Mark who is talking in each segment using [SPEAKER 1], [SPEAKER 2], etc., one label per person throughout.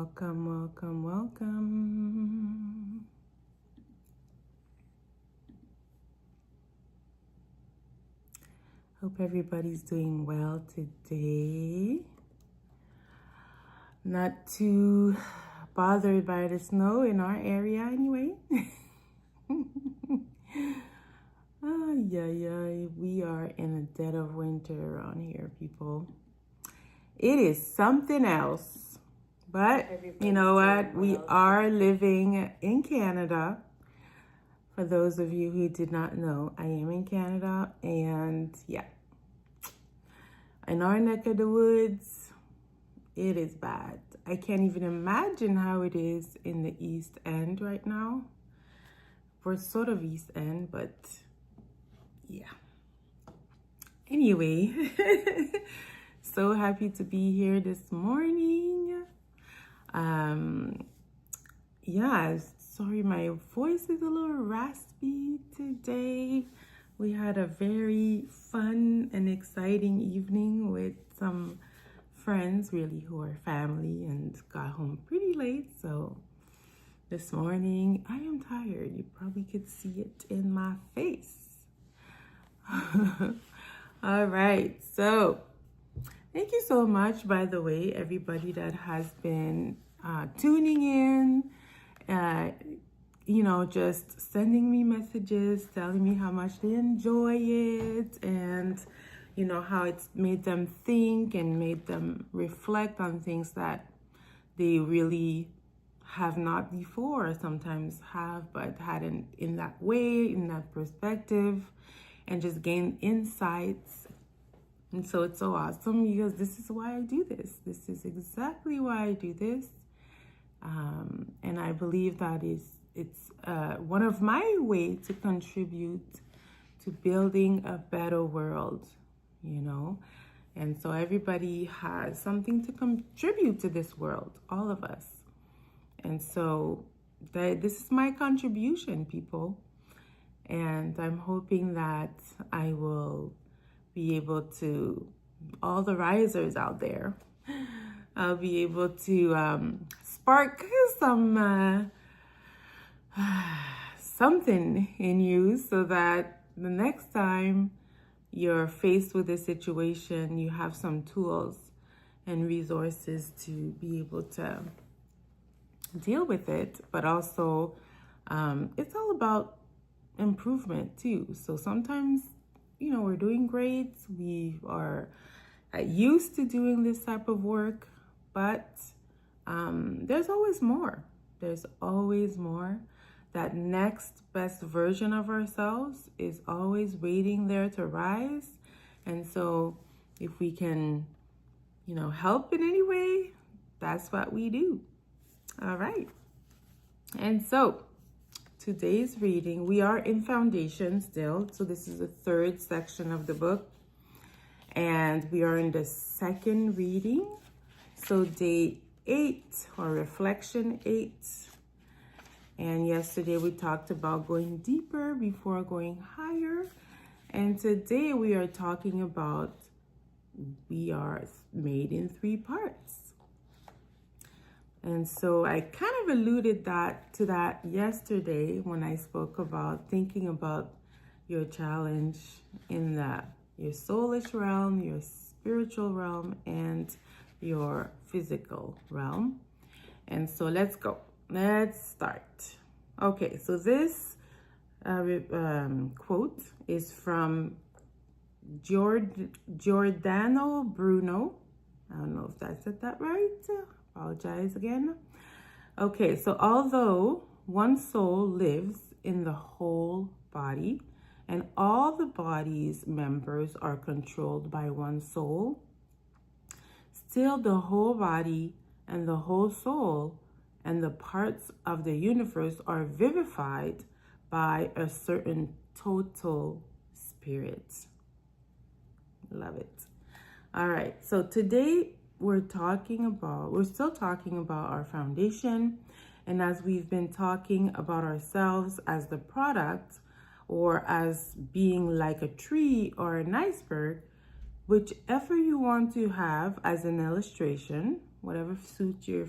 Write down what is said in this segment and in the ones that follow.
[SPEAKER 1] Welcome, welcome, welcome. Hope everybody's doing well today. Not too bothered by the snow in our area anyway. Yeah, we are in the dead of winter around here, people. It is something else. But you know what? We are living in Canada. For those of you who did not know, I am in Canada, and yeah, in our neck of the woods, it is bad. I can't even imagine how it is in the East End right now. We're sort of East End, but yeah. Anyway, so happy to be here this morning. Yeah, sorry, my voice is a little raspy today. We had a very fun and exciting evening with some friends, really, who are family, and got home pretty late. So this morning, I am tired. You probably could see it in my face. All right, so thank you so much, by the way, everybody that has been tuning in, just sending me messages, telling me how much they enjoy it, and, how it's made them think and made them reflect on things that they really have not before, sometimes have, but hadn't in that way, in that perspective, and just gain insights. And so it's so awesome because this is why I do this. This is exactly why I do this. And I believe that it's one of my ways to contribute to building a better world, And so everybody has something to contribute to this world, all of us. And so this is my contribution, people. And I'm hoping that I will be able to, all the risers out there, I'll be able to spark some something in you so that the next time you're faced with a situation, you have some tools and resources to be able to deal with it. But also, it's all about improvement too. So sometimes, we're doing great. We are used to doing this type of work, but there's always more. There's always more. That next best version of ourselves is always waiting there to rise. And so if we can, help in any way, that's what we do. All right. And so today's reading, we are in Foundation still. So this is the third section of the book. And we are in the second reading. So day 8 or reflection 8. And yesterday we talked about going deeper before going higher. And today we are talking about we are made in 3 parts. And so I kind of alluded to that yesterday when I spoke about thinking about your challenge in your soulish realm, your spiritual realm, and your physical realm. And so let's go. Let's start. Okay, so this quote is from Giordano Bruno. I don't know if I said that right. Apologize again. Okay, so although one soul lives in the whole body and all the body's members are controlled by one soul, still the whole body and the whole soul and the parts of the universe are vivified by a certain total spirit. Love it. All right, so today we're still talking about our foundation. And as we've been talking about ourselves as the product or as being like a tree or an iceberg, whichever you want to have as an illustration, whatever suits your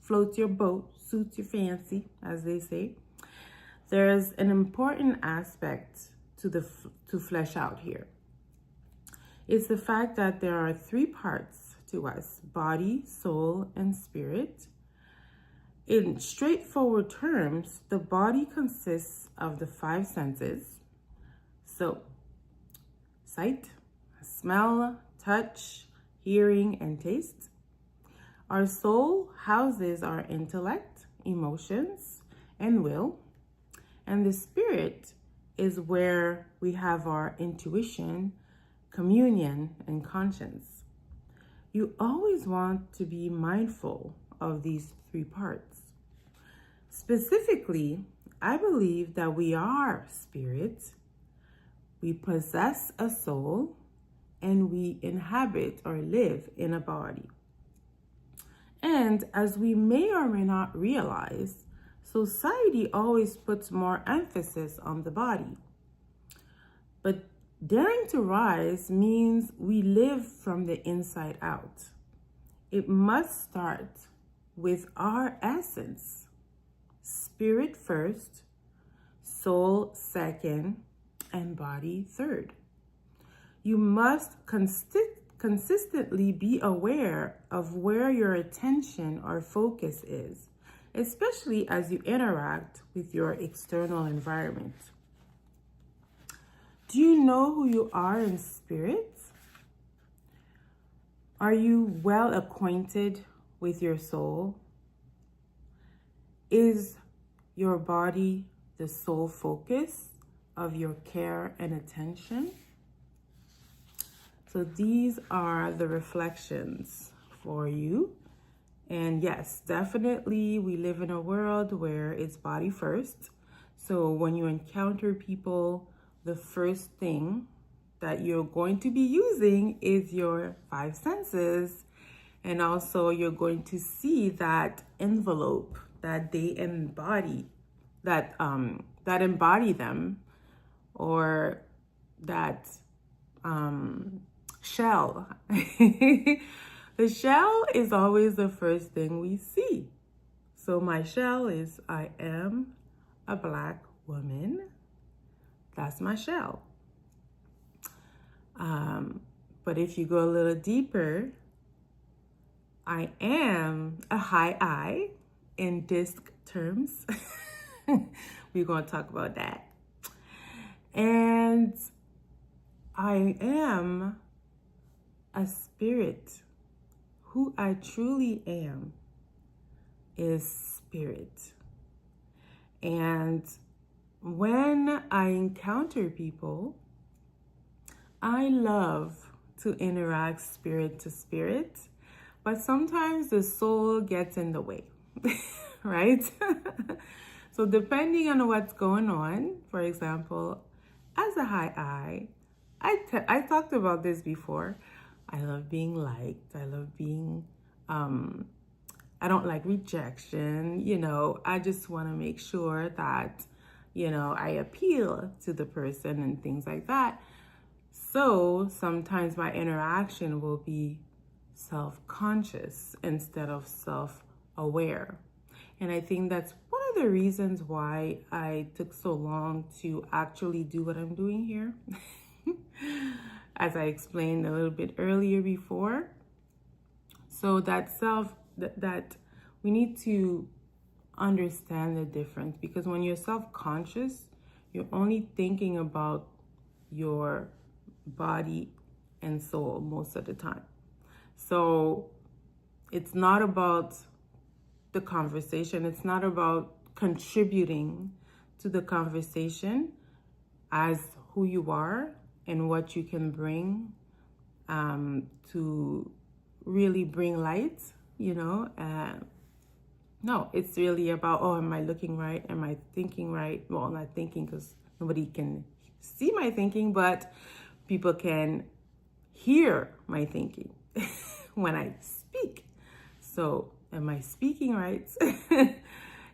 [SPEAKER 1] floats your boat, suits your fancy, as they say, there's an important aspect to flesh out here. It's the fact that there are three parts to us: body, soul, and spirit. In straightforward terms, the body consists of the five senses. So, sight, smell, touch, hearing, and taste. Our soul houses our intellect, emotions, and will. And the spirit is where we have our intuition, communion, and conscience. You always want to be mindful of these three parts. Specifically, I believe that we are spirit, we possess a soul, and we inhabit or live in a body. And as we may or may not realize, society always puts more emphasis on the body. But daring to rise means we live from the inside out. It must start with our essence. Spirit first, soul second, and body third. You must consistently be aware of where your attention or focus is, especially as you interact with your external environment. Do you know who you are in spirit? Are you well acquainted with your soul? Is your body the sole focus of your care and attention? So these are the reflections for you. And yes, definitely we live in a world where it's body first. So when you encounter people, the first thing that you're going to be using is your five senses. And also you're going to see that envelope that they embody, that embody them, or that shell. The shell is always the first thing we see. So my shell is, I am a Black woman. That's my shell. But if you go a little deeper, I am a high I in disc terms. We're going to talk about that. And I am a spirit. Who I truly am is spirit. And when I encounter people, I love to interact spirit to spirit, but sometimes the soul gets in the way, right? So depending on what's going on, for example, as a high I talked about this before. I love being liked. I love being, I don't like rejection. I just want to make sure that, I appeal to the person and things like that. So sometimes my interaction will be self-conscious instead of self-aware. And I think that's one of the reasons why I took so long to actually do what I'm doing here. As I explained a little bit earlier before. So that we need to understand the difference, because when you're self-conscious, you're only thinking about your body and soul most of the time. So it's not about the conversation. It's not about contributing to the conversation as who you are and what you can bring to really bring light, no, it's really about, am I looking right? Am I thinking right? Well, not thinking, because nobody can see my thinking, but people can hear my thinking when I speak. So am I speaking right?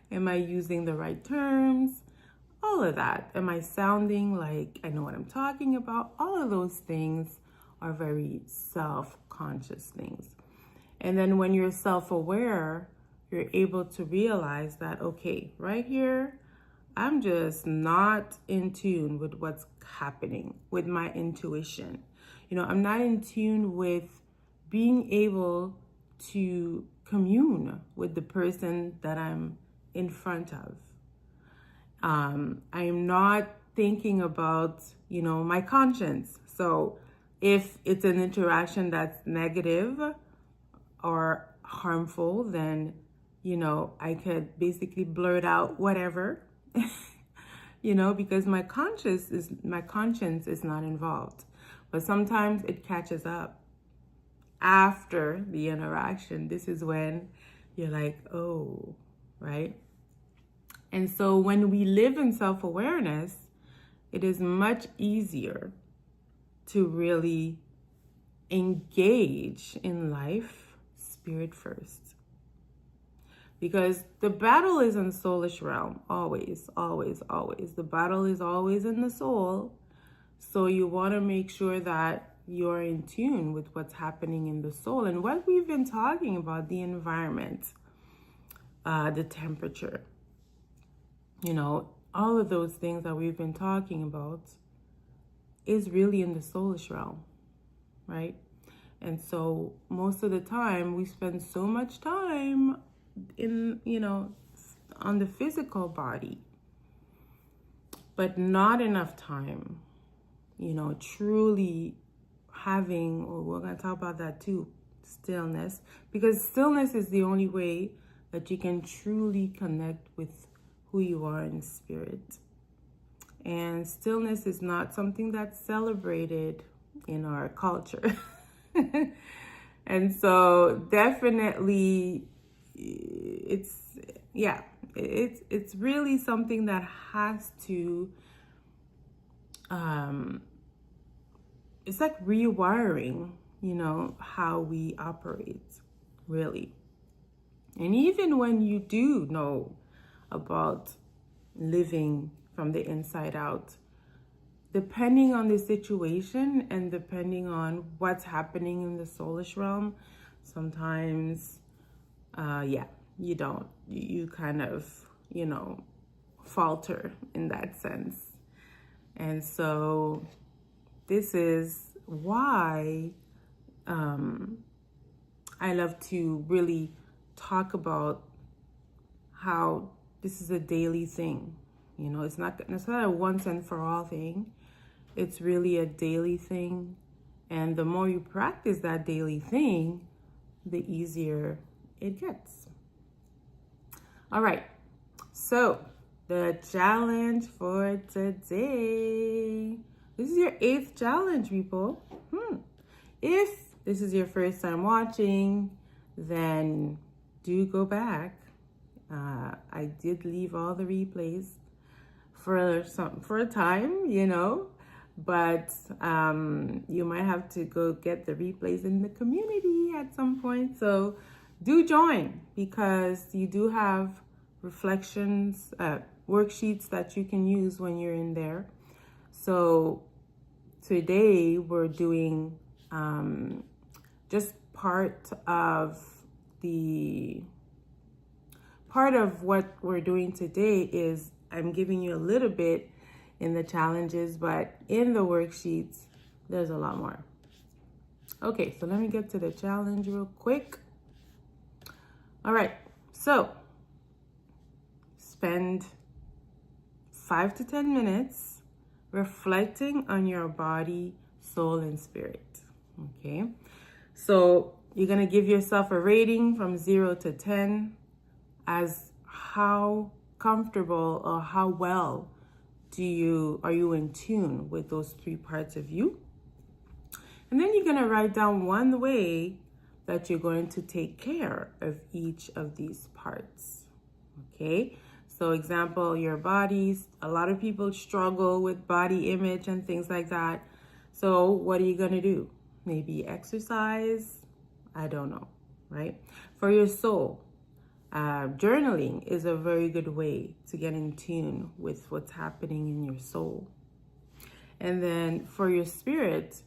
[SPEAKER 1] Am I using the right terms? All of that. Am I sounding like I know what I'm talking about? All of those things are very self-conscious things. And then when you're self-aware, you're able to realize that, okay, right here, I'm just not in tune with what's happening with my intuition. I'm not in tune with being able to commune with the person that I'm in front of. I'm not thinking about, my conscience. So if it's an interaction that's negative or harmful, then, I could basically blurt out whatever, because my conscience is not involved. But sometimes it catches up after the interaction. This is when you're like, oh, right? And so when we live in self-awareness, it is much easier to really engage in life spirit first. Because the battle is in soulish realm, always, always, always. The battle is always in the soul. So you want to make sure that you're in tune with what's happening in the soul. And what we've been talking about, the environment, the temperature, all of those things that we've been talking about is really in the soulish realm, right? And so most of the time we spend so much time in, on the physical body, but not enough time, truly having, or we're going to talk about that too, stillness, because stillness is the only way that you can truly connect with who you are in spirit. And stillness is not something that's celebrated in our culture. And so definitely it's really something that has to, it's like rewiring, how we operate, really. And even when you do know about living from the inside out, depending on the situation and depending on what's happening in the soulish realm, sometimes, you kind of, falter in that sense. And so this is why I love to really talk about how this is a daily thing. It's not a once and for all thing. It's really a daily thing. And the more you practice that daily thing, the easier it gets. All right. So the challenge for today. This is your 8th challenge, people. If this is your first time watching, then do go back. I did leave all the replays for a time, but you might have to go get the replays in the community at some point. So do join, because you do have reflections, worksheets that you can use when you're in there. So today we're doing just part of what we're doing today is I'm giving you a little bit in the challenges, but in the worksheets, there's a lot more. Okay, so let me get to the challenge real quick. All right, so spend 5 to 10 minutes reflecting on your body, soul, and spirit. Okay, so you're gonna give yourself a rating from 0 to 10 as how comfortable or how well are you in tune with those 3 parts of you. And then you're gonna write down one way that you're going to take care of each of these parts. Okay, so example, your bodies. A lot of people struggle with body image and things like that. So what are you gonna do? Maybe exercise? I don't know, right? For your soul, journaling is a very good way to get in tune with what's happening in your soul. And then for your spirit,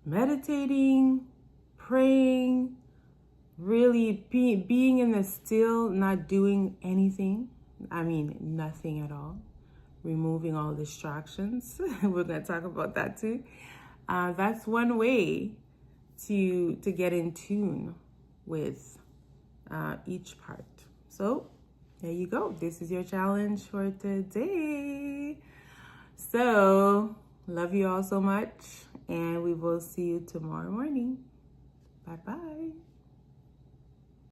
[SPEAKER 1] meditating, praying, really being in the still, not doing anything. I mean, nothing at all. Removing all distractions. We're going to talk about that too. That's one way to get in tune with each part. So there you go. This is your challenge for today. So love you all so much, and we will see you tomorrow morning. Bye bye.